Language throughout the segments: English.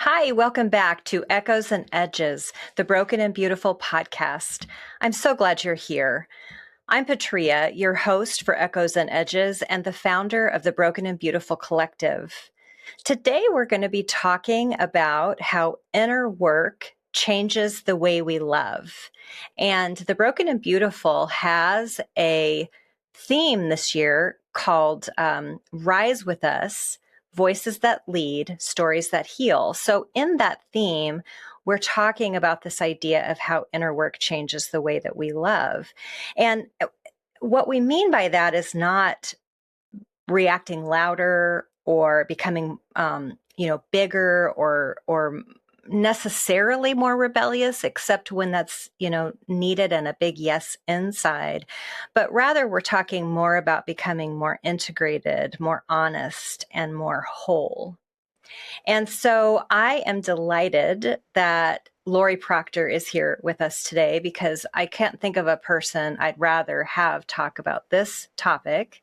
Hi, welcome back to Echoes and Edges, the Broken and Beautiful podcast. I'm so glad you're here. I'm Patria, your host for Echoes and Edges and the founder of the Broken and Beautiful Collective. Today, we're going to be talking about how inner work changes the way we love. And the Broken and Beautiful has a theme this year called Rise With Us, Voices That Lead, Stories That Heal. So in that theme, we're talking about this idea of how inner work changes the way that we love. And what we mean by that is not reacting louder or becoming, bigger or necessarily more rebellious, except when that's, needed and a big yes inside. But rather, we're talking more about becoming more integrated, more honest, and more whole. And so I am delighted that Laurie Proctor is here with us today because I can't think of a person I'd rather have talk about this topic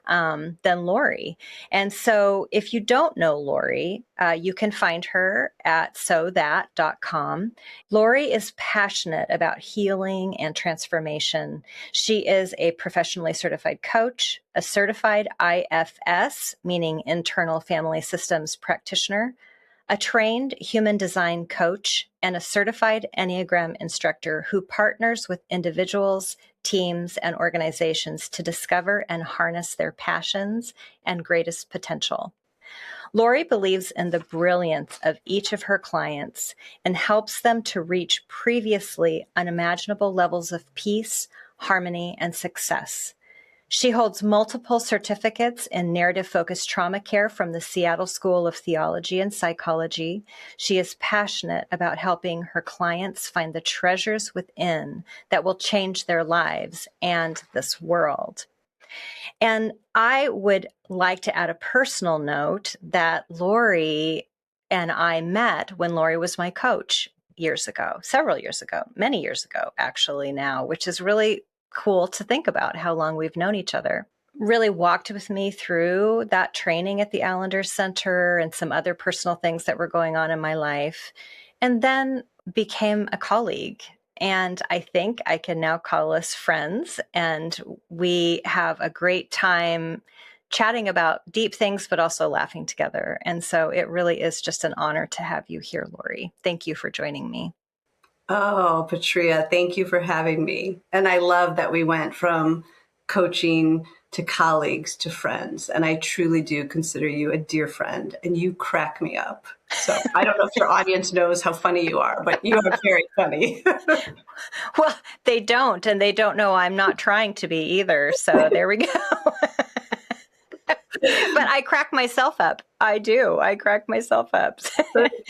than Laurie. And so if you don't know Laurie, you can find her at sothat.com. Laurie is passionate about healing and transformation. She is a professionally certified coach, a certified IFS, meaning internal family systems practitioner, a trained human design coach, and a certified Enneagram instructor who partners with individuals, teams, and organizations to discover and harness their passions and greatest potential. Laurie believes in the brilliance of each of her clients and helps them to reach previously unimaginable levels of peace, harmony, and success. She holds multiple certificates in narrative-focused trauma care from the Seattle School of Theology and Psychology. She is passionate about helping her clients find the treasures within that will change their lives and this world. And I would like to add a personal note that Laurie and I met when Laurie was my coach years ago, several years ago, many years ago, actually now, which is really cool to think about how long we've known each other. Really walked with me through that training at the Allender Center and some other personal things that were going on in my life, and then became a colleague. And I think I can now call us friends, and we have a great time chatting about deep things, but also laughing together. And so it really is just an honor to have you here, Laurie. Thank you for joining me. Oh, Patria, thank you for having me. And I love that we went from coaching to colleagues to friends. And I truly do consider you a dear friend, and you crack me up. So I don't know if your audience knows how funny you are, but you are very funny. Well, they don't, and they don't know I'm not trying to be either. So there we go. But I crack myself up. I do. I crack myself up.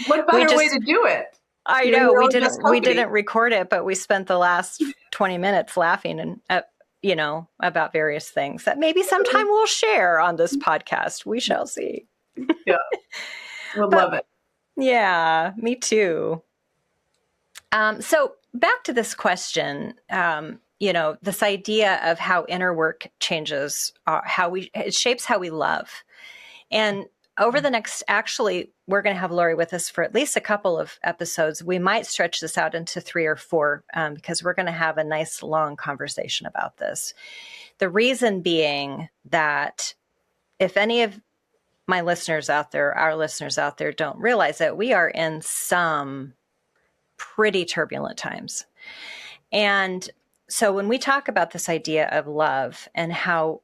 What better way to do it? I know we didn't record it, but we spent the last 20 minutes laughing and about various things that maybe sometime we'll share on this podcast. We shall see. Yeah, we'll love it. Yeah, me too. So back to this question, this idea of how inner work changes it shapes how we love. And over the next, actually, we're going to have Laurie with us for at least a couple of episodes. We might stretch this out into 3 or 4 because we're going to have a nice long conversation about this. The reason being that if any of my listeners out there, our listeners out there don't realize that we are in some pretty turbulent times. And so when we talk about this idea of love and how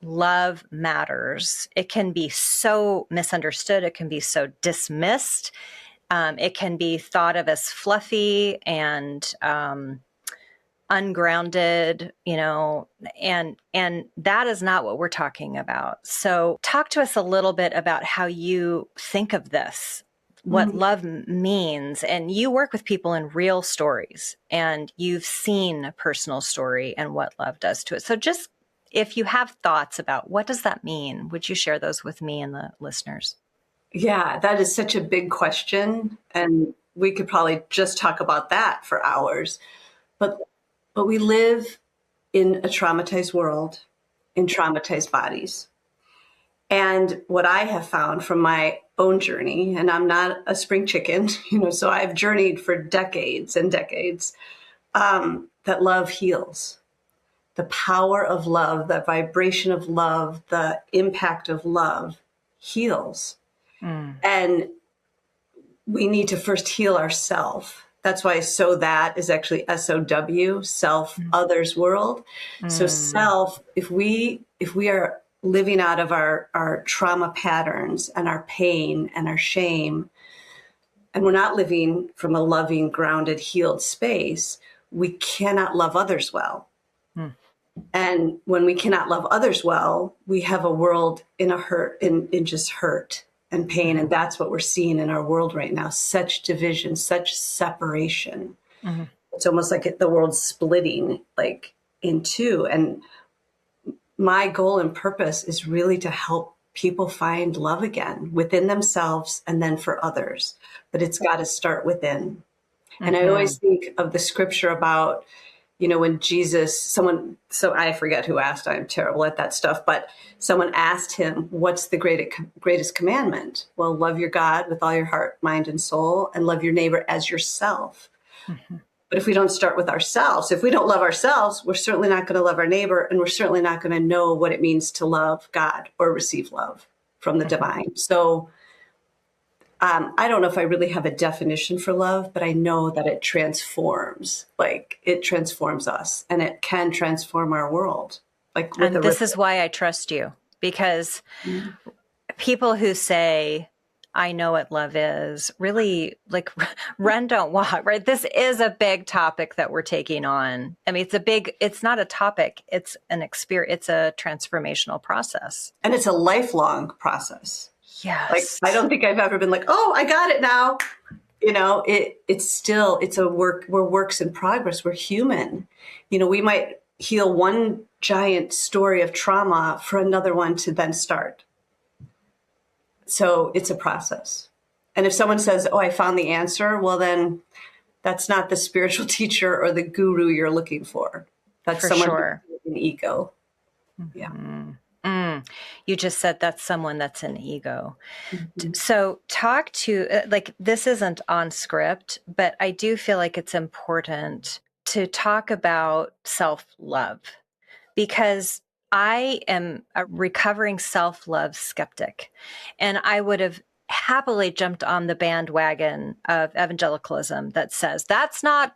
love matters, it can be so misunderstood. It can be so dismissed. It can be thought of as fluffy and ungrounded, and that is not what we're talking about. So talk to us a little bit about how you think of this, what love means. And you work with people in real stories, and you've seen a personal story and what love does to it. So just if you have thoughts about what does that mean, would you share those with me and the listeners? Yeah, that is such a big question. And we could probably just talk about that for hours. But we live in a traumatized world, in traumatized bodies. And what I have found from my own journey, and I'm not a spring chicken, so I've journeyed for decades and decades, that love heals. The power of love, the vibration of love, the impact of love heals. And we need to first heal ourselves. That's why that is actually SOW, self, others, world. So self, if we are living out of our trauma patterns and our pain and our shame, and we're not living from a loving, grounded, healed space, we cannot love others well. And when we cannot love others well, we have a world in just hurt and pain. And that's what we're seeing in our world right now. Such division, such separation. It's almost like the world's splitting like in two. And my goal and purpose is really to help people find love again within themselves and then for others. But it's got to start within. And I always think of the scripture about, when Jesus, so I forget who asked, I'm terrible at that stuff, but someone asked him, what's the greatest commandment? Well, love your God with all your heart, mind, and soul, and love your neighbor as yourself. But if we don't start with ourselves, if we don't love ourselves, we're certainly not going to love our neighbor, and we're certainly not going to know what it means to love God or receive love from the divine. So I don't know if I really have a definition for love, but I know that it transforms, it transforms us, and it can transform our world. And this is why I trust you, because people who say, I know what love is, really run, don't walk, right? This is a big topic that we're taking on. I mean, it's not a topic, it's an experience, it's a transformational process. And it's a lifelong process. Yes. I don't think I've ever been oh, I got it now. It's a work. We're works in progress. We're human. We might heal one giant story of trauma for another one to then start. So it's a process. And if someone says, oh, I found the answer, well, then that's not the spiritual teacher or the guru you're looking for. That's for someone sure. with an ego. Yeah. You just said that's someone that's an ego. So talk to, this isn't on script, but I do feel like it's important to talk about self-love, because I am a recovering self-love skeptic, and I would have happily jumped on the bandwagon of evangelicalism that says that's not,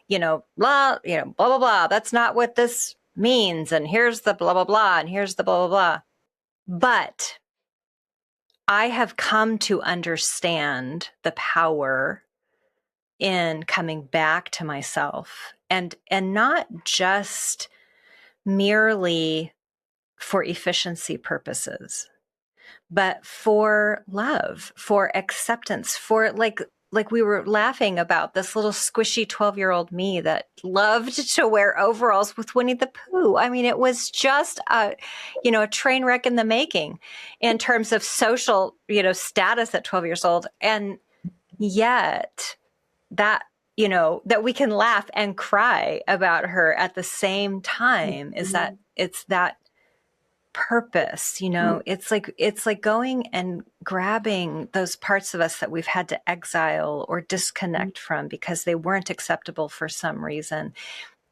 blah, blah, blah, blah. That's not what this means. And here's the blah, blah, blah. And here's the blah, blah, blah. But I have come to understand the power in coming back to myself, and not just merely for efficiency purposes, but for love, for acceptance, for like we were laughing about this little squishy 12-year-old me that loved to wear overalls with Winnie the Pooh. I mean, it was just a train wreck in the making in terms of social, status at 12 years old. And yet that, that we can laugh and cry about her at the same time is that it's that purpose, it's like going and grabbing those parts of us that we've had to exile or disconnect from because they weren't acceptable for some reason.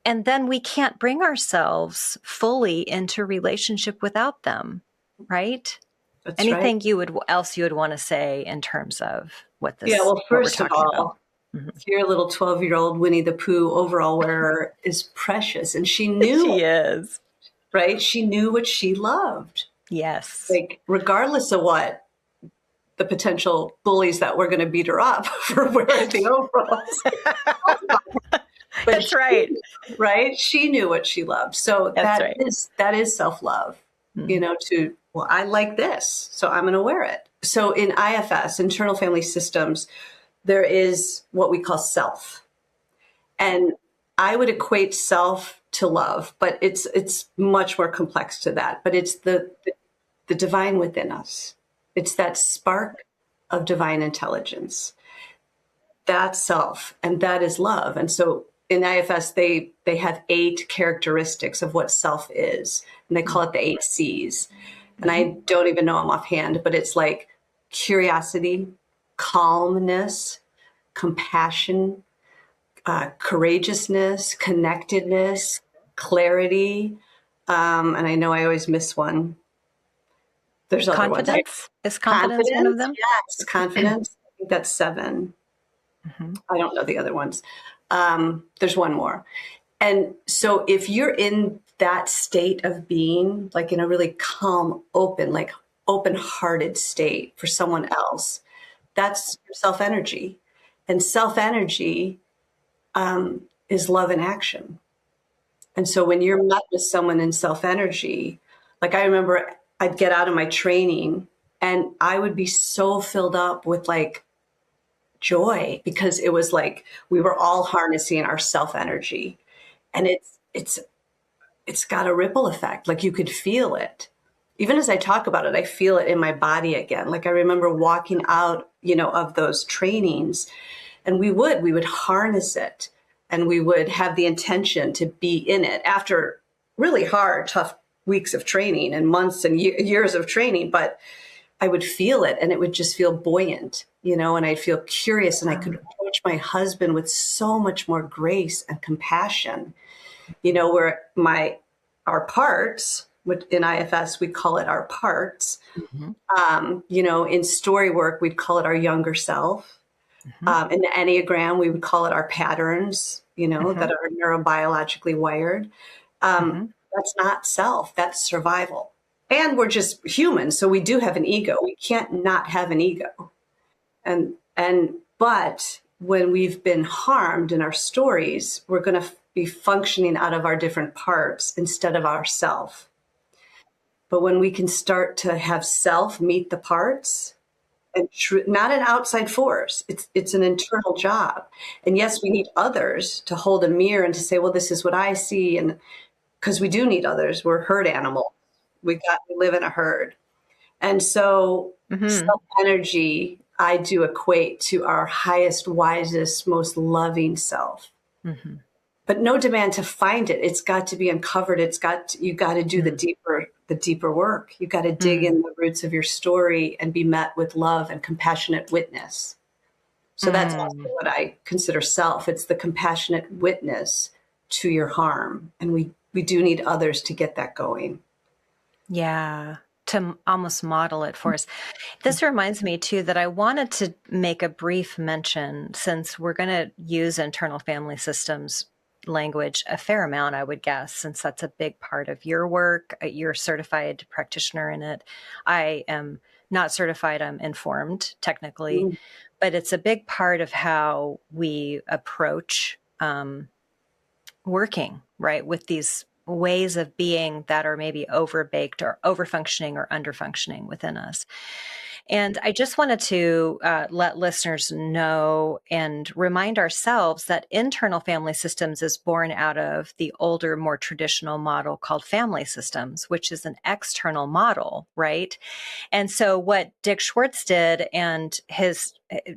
And then we can't bring ourselves fully into relationship without them, right? That's Anything right. else you would want to say in terms of what this? Yeah. Well, first what of all, your little 12-year-old Winnie the Pooh overall wearer is precious, and she knew she is. Right? She knew what she loved. Yes. Regardless of what the potential bullies that were going to beat her up for wearing the overalls. That's right. Right? She knew what she loved. So that is self-love, I like this, so I'm going to wear it. So in IFS, internal family systems, there is what we call self. And I would equate self to love, but it's much more complex to that. But it's the divine within us. It's that spark of divine intelligence. That's self, and that is love. And so in IFS, they have 8 characteristics of what self is, and they call it the 8 C's. And I don't even know them offhand, but it's like curiosity, calmness, compassion, courageousness, connectedness, clarity. And I know I always miss one. There's other ones. Confidence? Is confidence one of Confidence? them? Yes, confidence. I think that's 7. I don't know the other ones. There's one more. And so if you're in that state of being, like in a really calm, open, like open-hearted state for someone else, that's self-energy. And self-energy is love in action. And so when you're met with someone in self-energy, like I remember I'd get out of my training and I would be so filled up with like joy because it was like we were all harnessing our self-energy. And it's got a ripple effect. Like you could feel it. Even as I talk about it, I feel it in my body again. Like I remember walking out, of those trainings and we would harness it and we would have the intention to be in it after really hard, tough weeks of training and months and years of training. But I would feel it and it would just feel buoyant, and I'd feel curious and I could approach my husband with so much more grace and compassion, where our parts, which in IFS, we call it our parts. In story work, we'd call it our younger self. In the Enneagram, we would call it our patterns, that are neurobiologically wired. That's not self, that's survival. And we're just human, so we do have an ego. We can't not have an ego. But when we've been harmed in our stories, we're going to be functioning out of our different parts instead of ourself. But when we can start to have self meet the parts, and not an outside force, it's an internal job. And yes, we need others to hold a mirror and to say, well, this is what I see. And because we do need others, we're herd animals. We live in a herd. And so self-energy, I do equate to our highest, wisest, most loving self. But no demand to find it. It's got to be uncovered. You got to do the deeper work. You got to dig in the roots of your story and be met with love and compassionate witness. So that's also what I consider self. It's the compassionate witness to your harm. And we do need others to get that going. Yeah, to almost model it for us. This reminds me too that I wanted to make a brief mention, since we're going to use internal family systems language a fair amount, I would guess, since that's a big part of your work. You're a certified practitioner in it. I am not certified. I'm informed technically, but it's a big part of how we approach working, right, with these ways of being that are maybe overbaked or overfunctioning or underfunctioning within us. And I just wanted to let listeners know and remind ourselves that internal family systems is born out of the older, more traditional model called family systems, which is an external model, right? And so what Dick Schwartz did and his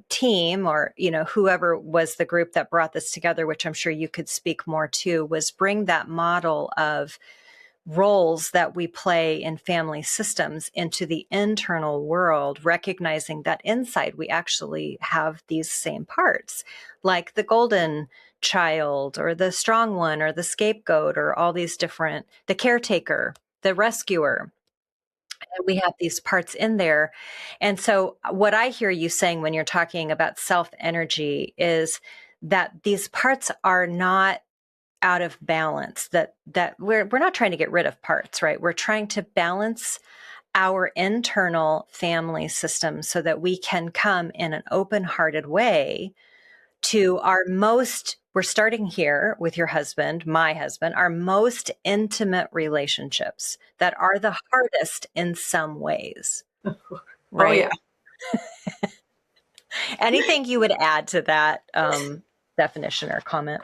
team, or, whoever was the group that brought this together, which I'm sure you could speak more to, was bring that model of roles that we play in family systems into the internal world, recognizing that inside we actually have these same parts, like the golden child or the strong one or the scapegoat or all these different, the caretaker, the rescuer. And we have these parts in there. And so what I hear you saying when you're talking about self-energy is that these parts are not out of balance, that we're not trying to get rid of parts, right? We're trying to balance our internal family system so that we can come in an open-hearted way to we're starting here with your husband, my husband, our most intimate relationships that are the hardest in some ways, right? Oh, yeah. Anything you would add to that definition or comment?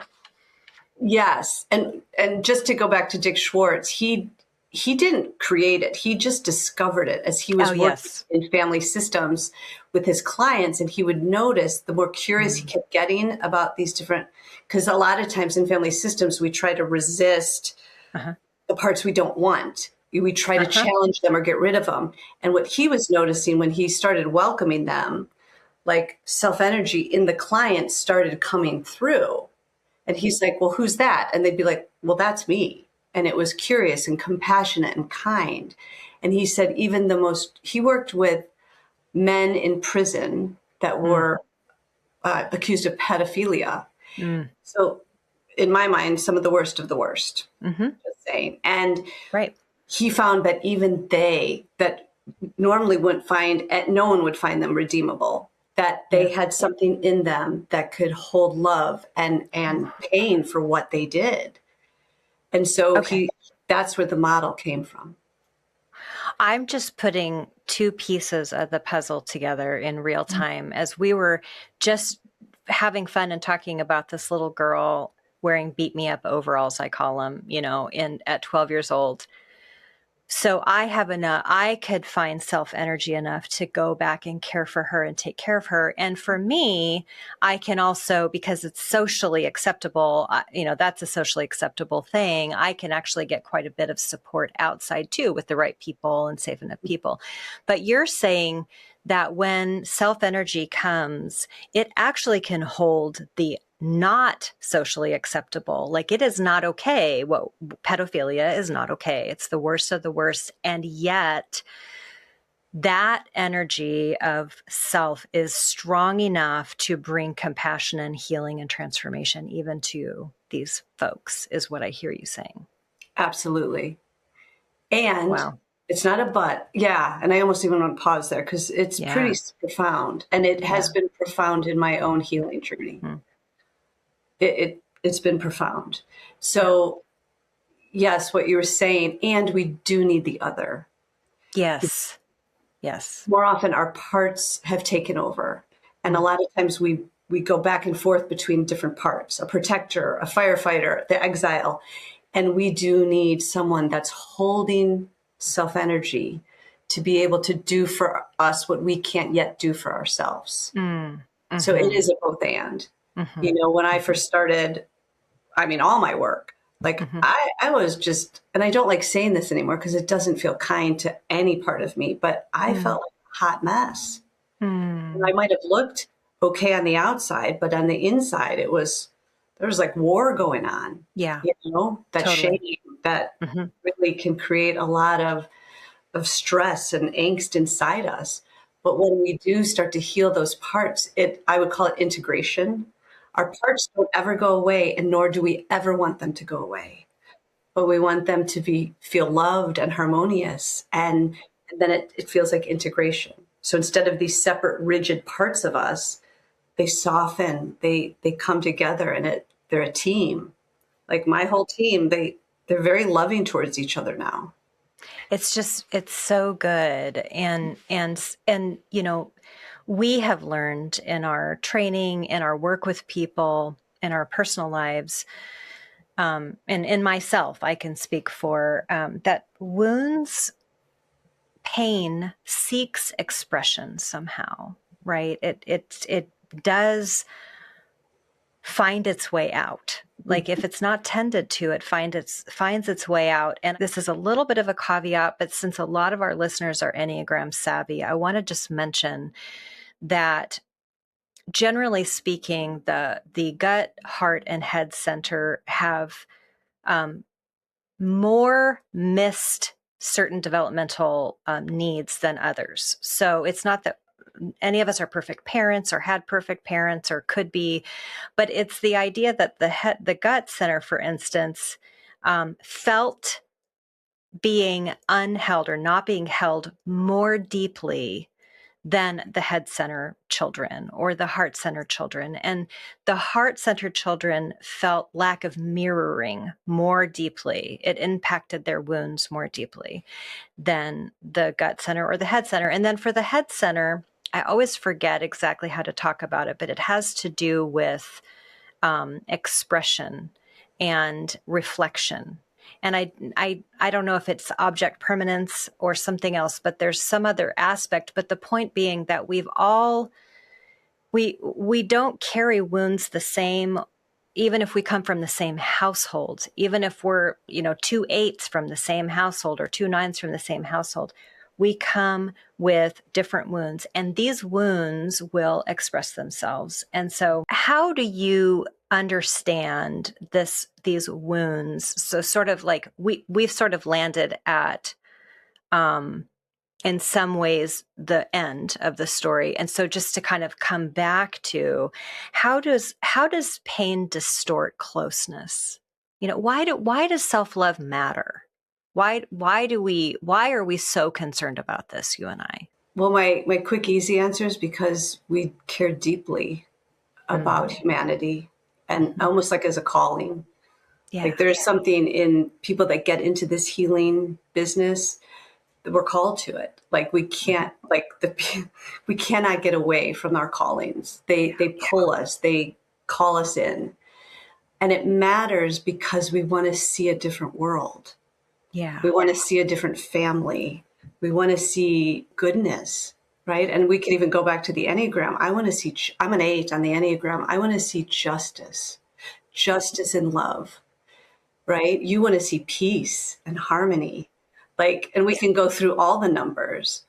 Yes. And just to go back to Dick Schwartz, he didn't create it. He just discovered it as he was working in family systems with his clients. And he would notice the more curious he kept getting about these different, because a lot of times in family systems, we try to resist the parts we don't want, we try to challenge them or get rid of them. And what he was noticing when he started welcoming them, like self-energy in the client started coming through. And he's like, well, who's that? And they'd be like, well, that's me. And it was curious and compassionate and kind. And he said, he worked with men in prison that were accused of pedophilia. So in my mind, some of the worst of the worst, just saying. And he found that even that normally no one would find them redeemable, that they had something in them that could hold love and pain for what they did. And so that's where the model came from. I'm just putting two pieces of the puzzle together in real time as we were just having fun and talking about this little girl wearing beat me up overalls, I call them, at 12 years old. So I could find self-energy enough to go back and care for her and take care of her. And for me, I can also, because it's socially acceptable, that's a socially acceptable thing. I can actually get quite a bit of support outside too with the right people and safe enough people. But you're saying that when self-energy comes, it actually can hold the not socially acceptable. Like it is not okay. Pedophilia is not okay. It's the worst of the worst. And yet that energy of self is strong enough to bring compassion and healing and transformation even to these folks, is what I hear you saying. Absolutely. And it's not a but. Yeah. And I almost even want to pause there because it's pretty profound. And it has been profound in my own healing journey. It's been profound. So yes, what you were saying, and we do need the other. Yes. More often our parts have taken over. And a lot of times we go back and forth between different parts, a protector, a firefighter, the exile. And we do need someone that's holding self-energy to be able to do for us what we can't yet do for ourselves. So it is a both and. When I first started, all my work, I was just, and I don't like saying this anymore because it doesn't feel kind to any part of me, but I felt like a hot mess. And I might have looked okay on the outside, but on the inside, there was like war going on. Yeah. That shame that really can create a lot of stress and angst inside us. But when we do start to heal those parts, I would call it integration. Our parts don't ever go away, and nor do we ever want them to go away. But we want them to feel loved and harmonious, and then it feels like integration. So instead of these separate, rigid parts of us, they soften, they come together, and they're a team. Like my whole team, they're very loving towards each other now. It's so good. And we have learned in our training, in our work with people, in our personal lives, and in myself, I can speak for, that pain seeks expression somehow, right? It does find its way out. Like if it's not tended to, it finds its way out. And this is a little bit of a caveat, but since a lot of our listeners are Enneagram savvy, I want to just mention that generally speaking, the gut, heart, and head center have more missed certain developmental needs than others. So it's not that any of us are perfect parents or had perfect parents or could be, but it's the idea that the gut center, for instance, felt being unheld or not being held more deeply than the head center children or the heart center children. And the heart center children felt lack of mirroring more deeply. It impacted their wounds more deeply than the gut center or the head center. And then for the head center, I always forget exactly how to talk about it, but it has to do with expression and reflection. And I don't know if it's object permanence or something else, but there's some other aspect. But the point being that we don't carry wounds the same even if we come from the same household, even if we're, 2 8s from the same household or 2 9s from the same household, we come with different wounds, and these wounds will express themselves. And so how do you understand these wounds? So sort of like we've sort of landed at, in some ways, the end of the story. And so just to kind of come back to how does pain distort closeness? Why does self-love matter? Why are we so concerned about this, you and I? Well, my quick, easy answer is because we care deeply about humanity, and almost like as a calling. Yeah. Like there's something in people that get into this healing business that we're called to it. Like we can't, we cannot get away from our callings. They pull us, they call us in. And it matters because we want to see a different world. Yeah. We want to see a different family. We want to see goodness, right? And we can even go back to the Enneagram. I want to see, I'm an 8 on the Enneagram. I want to see justice and love, right? You want to see peace and harmony. And we can go through all the numbers.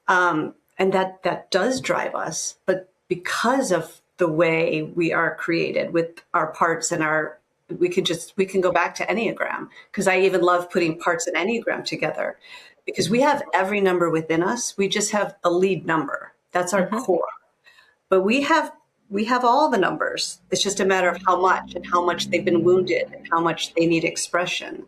And that does drive us. But because of the way we are created with our parts and we can go back to Enneagram, because I even love putting parts and Enneagram together, because we have every number within us. We just have a lead number. That's our core. But we have all the numbers. It's just a matter of how much they've been wounded and how much they need expression.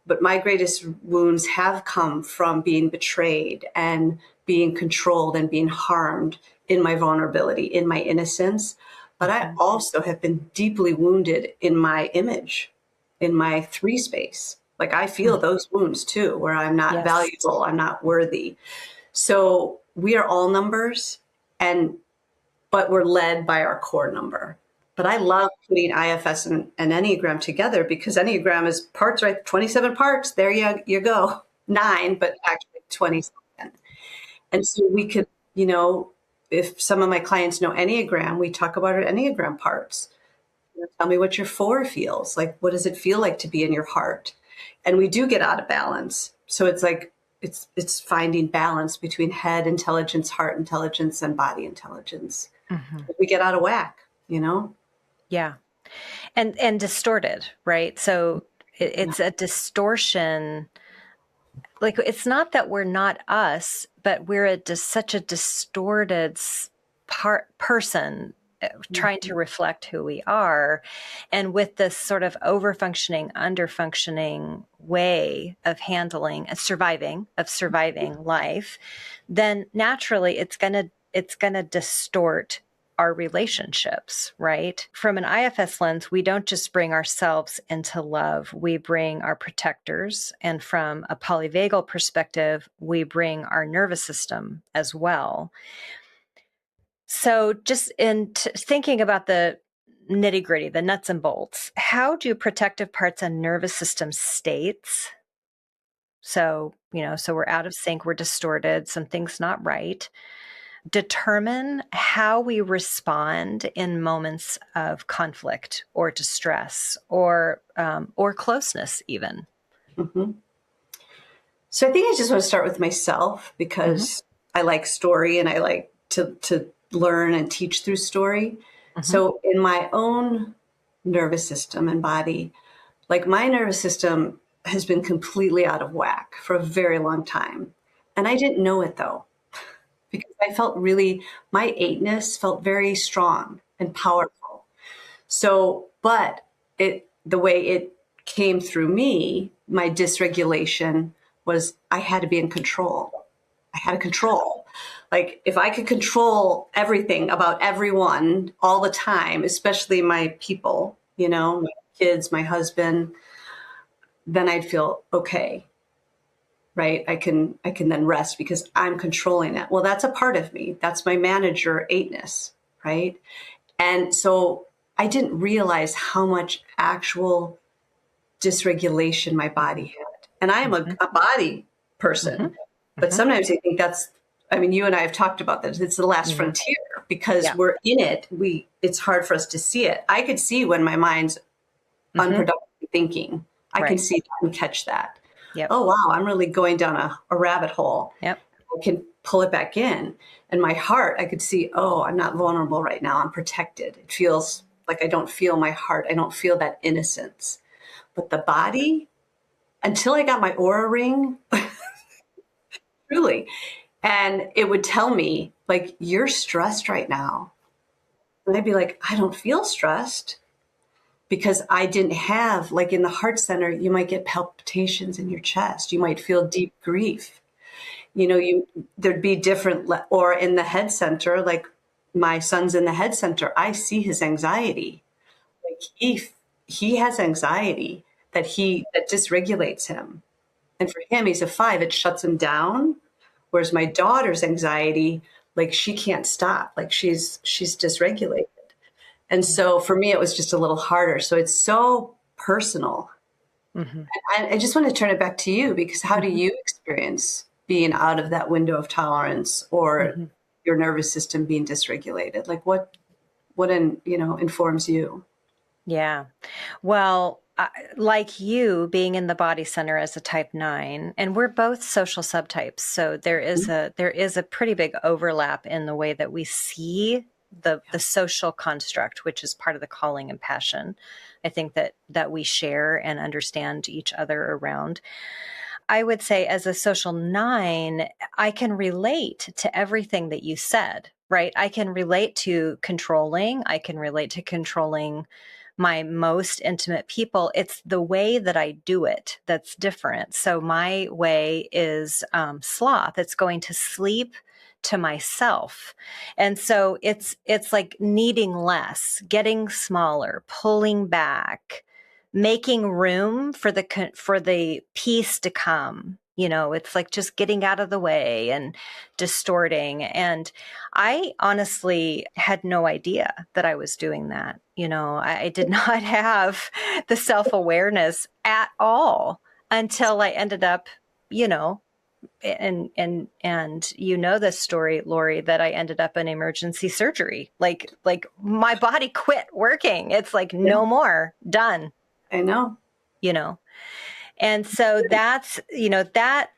But my greatest wounds have come from being betrayed and being controlled and being harmed in my vulnerability, in my innocence. But I also have been deeply wounded in my image, in my 3 space. Like I feel those wounds too, where I'm not valuable, I'm not worthy. So we are all numbers, but we're led by our core number. But I love putting IFS and Enneagram together, because Enneagram is parts, right? 27 parts. There you go. 9, but actually 27. And so we could, if some of my clients know Enneagram, we talk about our Enneagram parts. Tell me what your 4 feels like. What does it feel like to be in your heart? And we do get out of balance. So it's like, it's finding balance between head intelligence, heart intelligence, and body intelligence. We get out of whack, Yeah. And distorted, right? So it's a distortion. Like, it's not that we're not us, but we're such a distorted person trying to reflect who we are. And with this sort of over-functioning, under-functioning way of handling, surviving life, then naturally it's going to distort our relationships, right? From an IFS lens, we don't just bring ourselves into love, we bring our protectors. And from a polyvagal perspective, we bring our nervous system as well. So just in thinking about the nitty gritty, the nuts and bolts, how do protective parts and nervous system states? So, so we're out of sync, we're distorted, something's not right. Determine how we respond in moments of conflict or distress or closeness even. So I think I just want to start with myself, because I like story and I like to learn and teach through story. So in my own nervous system and body, like my nervous system has been completely out of whack for a very long time. And I didn't know it though, because I felt my 8ness felt very strong and powerful. So, but the way it came through me, my dysregulation was I had to be in control. I had to control. Like if I could control everything about everyone all the time, especially my people, my kids, my husband, then I'd feel okay. Right? I can then rest because I'm controlling it. Well, that's a part of me. That's my manager 8ness, right? And so I didn't realize how much actual dysregulation my body had. And I am a body person, but sometimes I think you and I have talked about this. It's the last frontier. because Yeah. we're in it. It's hard for us to see it. I could see when my mind's unproductive thinking. I can Right. see that and catch that. Yep. Oh, wow, I'm really going down a rabbit hole. Yep. I can pull it back in. And my heart, I could see, oh, I'm not vulnerable right now. I'm protected. It feels like I don't feel my heart. I don't feel that innocence. But the body, until I got my aura ring, truly, and it would tell me, like, you're stressed right now. And I'd be like, I don't feel stressed because I didn't have, like in the heart center, you might get palpitations in your chest. You might feel deep grief. There'd be different, or in the head center, like my son's in the head center, I see his anxiety. Like he has anxiety that dysregulates him. And for him, he's a 5, it shuts him down. Whereas my daughter's anxiety, like she can't stop, like she's dysregulated. And so for me, it was just a little harder. So it's so personal. Mm-hmm. I just want to turn it back to you, because how do you experience being out of that window of tolerance, or your nervous system being dysregulated? Like what informs you? Yeah. Well, like you being in the body center as a type 9, and we're both social subtypes. So there is a pretty big overlap in the way that we see the social construct, which is part of the calling and passion. I think that we share and understand each other around. I would say as a social 9, I can relate to everything that you said, right? I can relate to controlling. I can relate to controlling my most intimate people. It's the way that I do it that's different. So my way is sloth. It's going to sleep to myself. And so it's like needing less, getting smaller, pulling back, making room for the peace to come. It's like just getting out of the way and distorting. And I honestly had no idea that I was doing that. I did not have the self-awareness at all until I ended up, and this story, Laurie, that I ended up in emergency surgery. Like my body quit working. It's like, no more, done. I know. And so that's, that,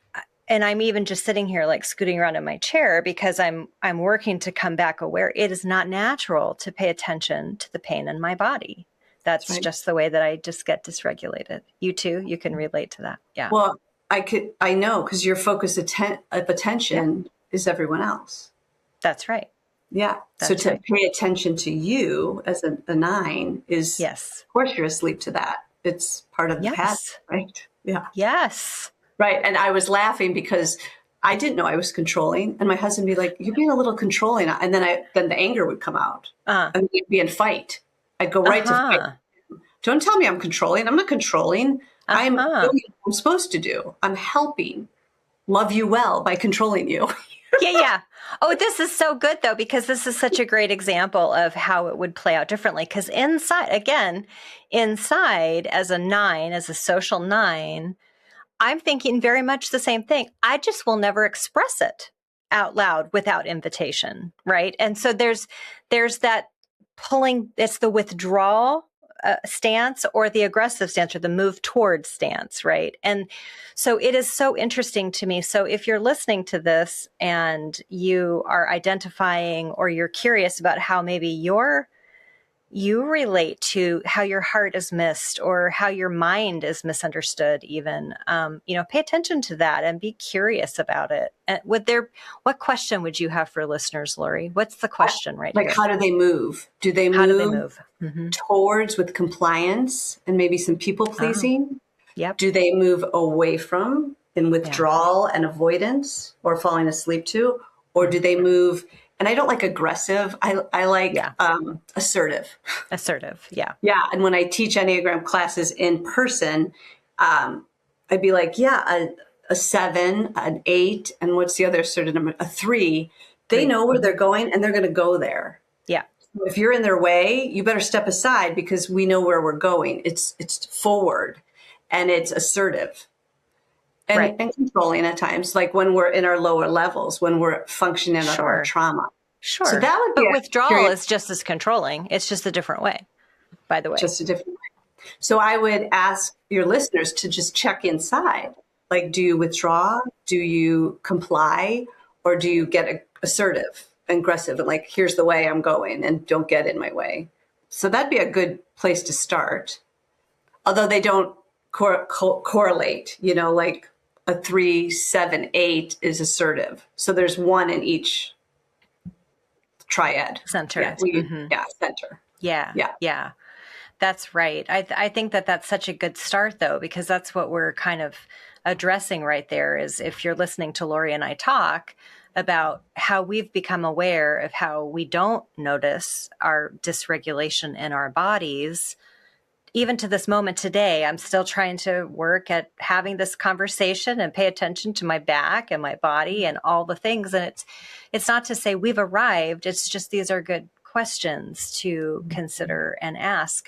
and I'm even just sitting here like scooting around in my chair because I'm working to come back aware. It is not natural to pay attention to the pain in my body. That's right. just the way that I just get dysregulated. You too, you can relate to that. Yeah. Well, I know, because your focus of attention is everyone else. That's right. Yeah. So to pay attention to you as a 9 is, yes, of course, you're asleep to that. It's part of the path, right? Yeah. Yes. Right. And I was laughing because I didn't know I was controlling. And my husband would be like, you're being a little controlling. And then the anger would come out. And we'd be in fight. I'd go right to fight. Don't tell me I'm controlling. I'm not controlling. I'm doing what I'm supposed to do. I'm helping love you well by controlling you. Yeah. Oh, this is so good, though, because this is such a great example of how it would play out differently. Because inside as a 9, as a social 9, I'm thinking very much the same thing. I just will never express it out loud without invitation, right? And so there's that pulling, it's the withdrawal stance or the aggressive stance or the move towards stance, right? And so it is so interesting to me. So if you're listening to this and you are identifying or you're curious about how maybe you relate to how your heart is missed or how your mind is misunderstood even, pay attention to that and be curious about it. And what question would you have for listeners, Laurie? What's the question right here? Like, how do they move? Do they move towards with compliance and maybe some people pleasing? Yep. Do they move away from in withdrawal and avoidance or falling asleep to? Or do they move, and I don't like aggressive, I like assertive. Assertive, yeah. Yeah, and when I teach Enneagram classes in person, I'd be like, a 7, an 8, and what's the other assertive number? A 3. They know where they're going and they're going to go there. Yeah. So if you're in their way, you better step aside because we know where we're going. It's forward and it's assertive. And controlling at times, like when we're in our lower levels, when we're functioning out of our trauma. So Sure. that would be But a withdrawal curious, is just as controlling. It's just a different way, by the way. just a different way. So I would ask your listeners to just check inside. Like, do you withdraw? Do you comply? Or do you get assertive, aggressive, and like, here's the way I'm going and don't get in my way? So that'd be a good place to start. Although they don't correlate, like a 3, 7, 8 is assertive. So there's one in each triad. Center. Center. Yeah. Yeah. Yeah. That's right. I think that that's such a good start, though, because that's what we're kind of addressing right there is if you're listening to Laurie and I talk about how we've become aware of how we don't notice our dysregulation in our bodies. Even to this moment today, I'm still trying to work at having this conversation and pay attention to my back and my body and all the things. And it's not to say we've arrived. It's just these are good questions to consider and ask.